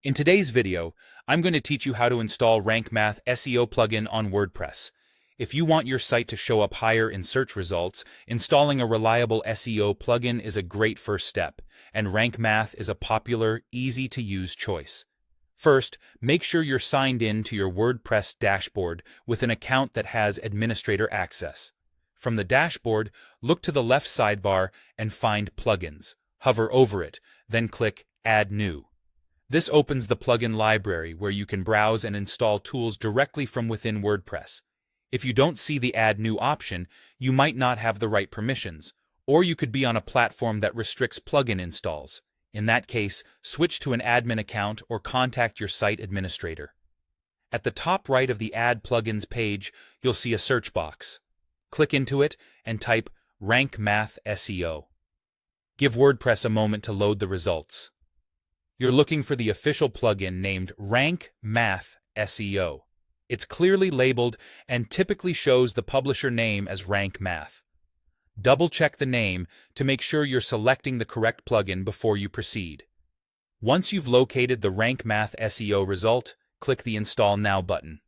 In today's video, I'm going to teach you how to install Rank Math SEO plugin on WordPress. If you want your site to show up higher in search results, installing a reliable SEO plugin is a great first step, and Rank Math is a popular, easy-to-use choice. First, make sure you're signed in to your WordPress dashboard with an account that has administrator access. From the dashboard, look to the left sidebar and find Plugins. Hover over it, then click Add New. This opens the plugin library where you can browse and install tools directly from within WordPress. If you don't see the Add New option, you might not have the right permissions, or you could be on a platform that restricts plugin installs. In that case, switch to an admin account or contact your site administrator. At the top right of the Add Plugins page, you'll see a search box. Click into it and type Rank Math SEO. Give WordPress a moment to load the results. You're looking for the official plugin named Rank Math SEO. It's clearly labeled and typically shows the publisher name as Rank Math. Double-check the name to make sure you're selecting the correct plugin before you proceed. Once you've located the Rank Math SEO result, click the Install Now button.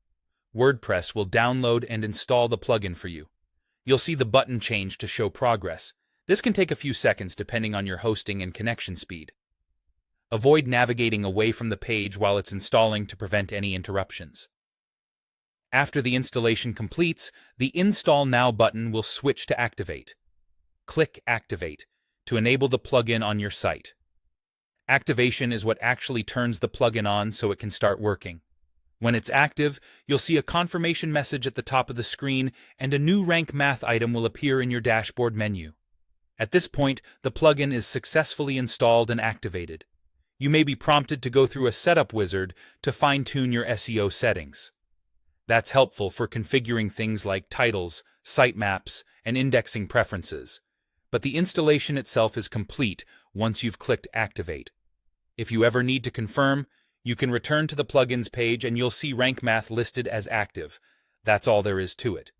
WordPress will download and install the plugin for you. You'll see the button change to show progress. This can take a few seconds depending on your hosting and connection speed. Avoid navigating away from the page while it's installing to prevent any interruptions. After the installation completes, the Install Now button will switch to Activate. Click Activate to enable the plugin on your site. Activation is what actually turns the plugin on so it can start working. When it's active, you'll see a confirmation message at the top of the screen and a new Rank Math item will appear in your dashboard menu. At this point, the plugin is successfully installed and activated. You may be prompted to go through a setup wizard to fine-tune your SEO settings. That's helpful for configuring things like titles, sitemaps, and indexing preferences. But the installation itself is complete once you've clicked Activate. If you ever need to confirm, you can return to the plugins page and you'll see Rank Math listed as active. That's all there is to it.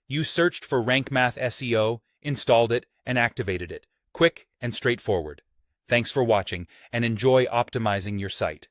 You searched for Rank Math SEO, installed it, and activated it. Quick and straightforward. Thanks for watching, and enjoy optimizing your site.